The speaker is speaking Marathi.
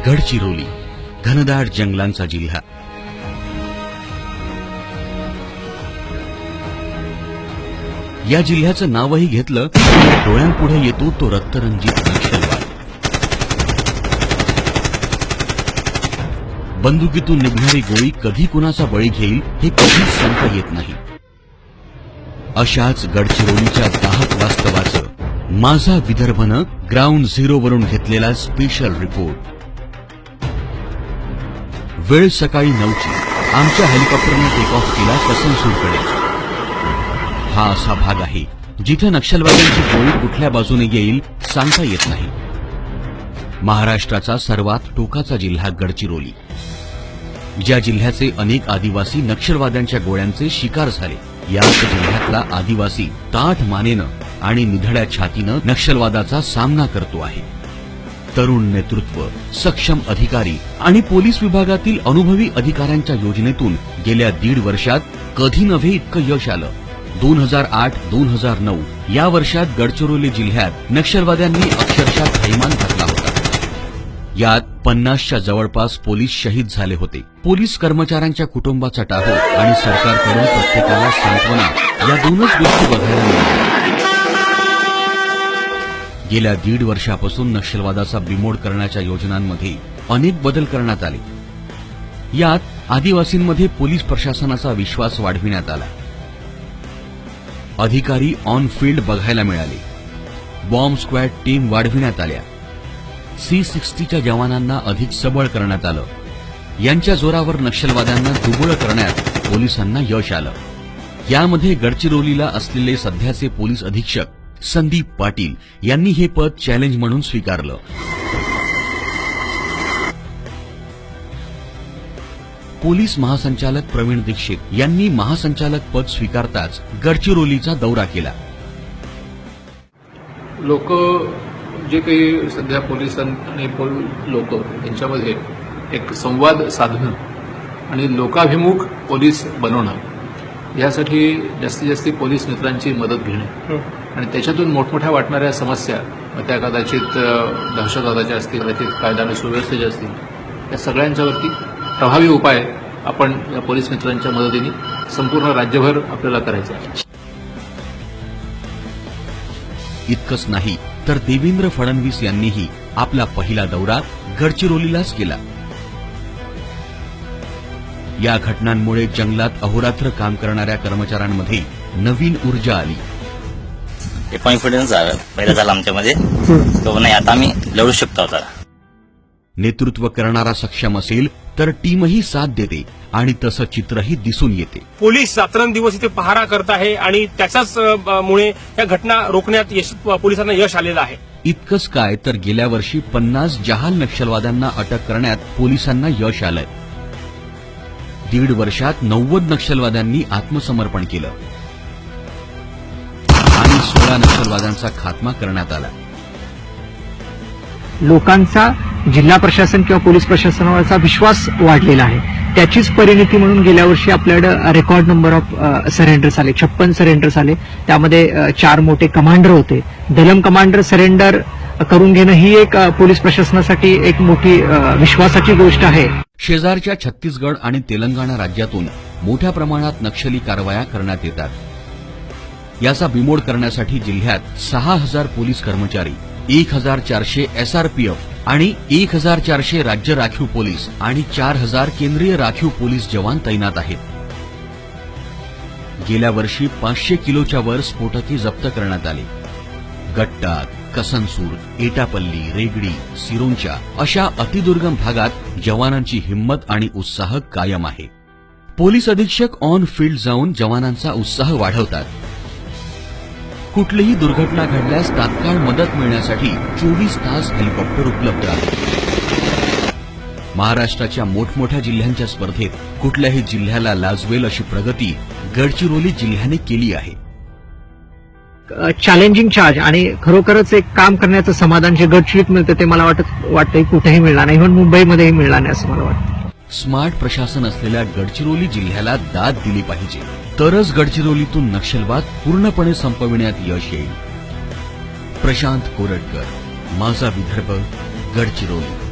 गडचिरोली घनदाट जंगलांचा जिल्हा. या जिल्ह्याचं नावही घेतलं तर डोळ्यांपुढे येतो तो रक्तरंजित नक्षलवाद. बंदुकीतून निघणारी गोळी कधी कुणाचा बळी घेईल हे कधीच सांगता येत नाही. अशाच गडचिरोलीच्या दाहक वास्तवाचं माझा विदर्भनं ग्राउंड झिरो वरून घेतलेला स्पेशल रिपोर्ट. वेळ सकाळी 9ची. आमच्या हेलिकॉप्टरने टेक ऑफ केला कसनसूरकडे. हा असा भाग आहे जिथे नक्षलवाद्यांची गोळी कुठल्या बाजूने येईल सांगता येत नाही. महाराष्ट्राचा सर्वात टोकाचा जिल्हा गडचिरोली, ज्या जिल्ह्याचे अनेक आदिवासी नक्षलवाद्यांच्या गोळ्यांचे शिकार झाले. याच जिल्ह्यातला आदिवासी ताठ मानेनं आणि निधड्या छातीनं नक्षलवादाचा सामना करतो आहे. तरुण नेतृत्व, सक्षम अधिकारी आणि पोलीस विभागातील अनुभवी अधिकाऱ्यांच्या योजनेतून गेल्या 1.5 वर्षात कधी नव्हे इतकं यश आलं. 2008-2009 या वर्षात गडचिरोली जिल्ह्यात नक्षलवाद्यांनी अक्षरशः थैमान घातला होता. यात 50च्या जवळपास पोलीस शहीद झाले होते. पोलीस कर्मचाऱ्यांच्या कुटुंबाचा टाहो आणि सरकारकडून प्रत्येकाला सांत्वना या दोनच गोष्टी बघायला मिळाल्या. गेल्या 1.5 वर्षापासून नक्षलवादाचा बिमोड करण्याच्या योजनांमध्ये अनेक बदल करण्यात आले. यात आदिवासींमध्ये पोलीस प्रशासनाचा विश्वास वाढविण्यात आला. अधिकारी ऑन फील्ड बघायला मिळाले. बॉम्ब स्क्वॅड टीम वाढविण्यात आल्या. C60च्या जवानांना अधिक सबळ करण्यात आलं. यांच्या जोरावर नक्षलवाद्यांना दुबळं करण्यात पोलिसांना यश आलं. यामध्ये गडचिरोलीला असलेले सध्याचे पोलीस अधीक्षक संदीप पाटील यांनी हे पद चॅलेंज म्हणून स्वीकारलं. पोलीस महासंचालक प्रवीण दीक्षित यांनी महासंचालक पद स्वीकारताच गडचिरोलीचा दौरा केला. लोक जे काही सध्या पोलीस आणि लोक यांच्यामध्ये एक संवाद साधणं आणि लोकाभिमुख पोलीस बनवणं यासाठी जास्तीत जास्त पोलीस मित्रांची मदत घेणे आणि त्याच्यातून मोठमोठ्या वाटणाऱ्या समस्या त्या कदाचित दहशतवादाच्या असतील, कदाचित कायदा आणि सुव्यवस्थेच्या असतील, या सगळ्यांच्यावरती प्रभावी उपाय आपण या पोलीस मित्रांच्या मदतीने संपूर्ण राज्यभर आपल्याला करायचे आहे. इतकंच नाही तर देवेंद्र फडणवीस यांनीही आपला पहिला दौरा गडचिरोलीलाच केला. या घटनांमुळे जंगलात अहोरात्र काम करणाऱ्या कर्मचाऱ्यांमध्ये नवीन ऊर्जा आली. कॉन्फिडन्स पहिला झाला आमच्यामध्ये, तो नाही आता आम्ही लढू शकतो. आता नेतृत्व करणारा सक्षम असेल तर टीमही साथ देते आणि तसं चित्रही दिसून येते. पोलीस रात्रंदिवस इथे पहारा करत आहे आणि त्याच्याच मुळे या घटना रोखण्यात पोलिसांना यश आलेलं आहे. इतकंच काय तर गेल्या वर्षी 50 जहाल नक्षलवाद्यांना अटक करण्यात पोलिसांना यश आलंय. 1.5 वर्षात 90 नक्षलवाद्यांनी आत्मसमर्पण केलं आणि 16 नक्षलवाद्यांचा खात्मा करण्यात आला. लोकांचा जिल्हा प्रशासन किंवा पोलीस प्रशासनावरचा विश्वास वाढलेला आहे. त्याचीच परिणिती म्हणून गेल्या वर्षी आपल्याकडे रेकॉर्ड नंबर ऑफ सरेंडर्स आले. 56 सरेंडर्स आले. त्यामध्ये 4 मोठे कमांडर होते. दलम कमांडर सरेंडर करून घेणं ही एक पोलीस प्रशासनासाठी एक मोठी विश्वासाची गोष्ट आहे. शेजारच्या छत्तीसगड आणि तेलंगणा राज्यातून मोठ्या प्रमाणात नक्षली कारवाया करण्यात येतात. याचा बिमोड करण्यासाठी जिल्ह्यात 6000 पोलीस कर्मचारी, 1400 SRPF आणि 1400 राज्य राखीव पोलीस आणि 4000 केंद्रीय राखीव पोलीस जवान तैनात आहेत. गेल्या वर्षी 500 किलोच्या वर स्फोटके जप्त करण्यात आले. गट्टा, कसनसूर, एटापल्ली, रेगडी, सिरोंचा अशा अतिदुर्गम भागात जवानांची हिंमत आणि उत्साह कायम आहे. पोलीस अधीक्षक ऑन फील्ड जाऊन जवानांचा उत्साह वाढवतात. कुठलीही दुर्घटना घडल्यास तात्काळ मदत मिळण्यासाठी 24 तास हेलिकॉप्टर उपलब्ध आहे. महाराष्ट्राच्या मोठमोठ्या जिल्ह्यांच्या स्पर्धेत कुठल्याही जिल्ह्याला लाजवेल अशी प्रगती गडचिरोली जिल्ह्याने केली आहे. चॅलेंजिंग चार्ज आणि खरोखरच एक काम करण्याचं समाधान जे गडचिरोलीत मिळतं ते मला वाटतं कुठेही मिळणार नाही. इव्हन मुंबईमध्येही मिळणार नाही असं मला वाटतं. स्मार्ट प्रशासन असलेल्या गडचिरोली जिल्ह्याला दाद दिली पाहिजे, तरच गडचिरोलीतून नक्षलवाद पूर्णपणे संपविण्यात यश येईल. प्रशांत कोरटकर, माझा विदर्भ, गडचिरोली.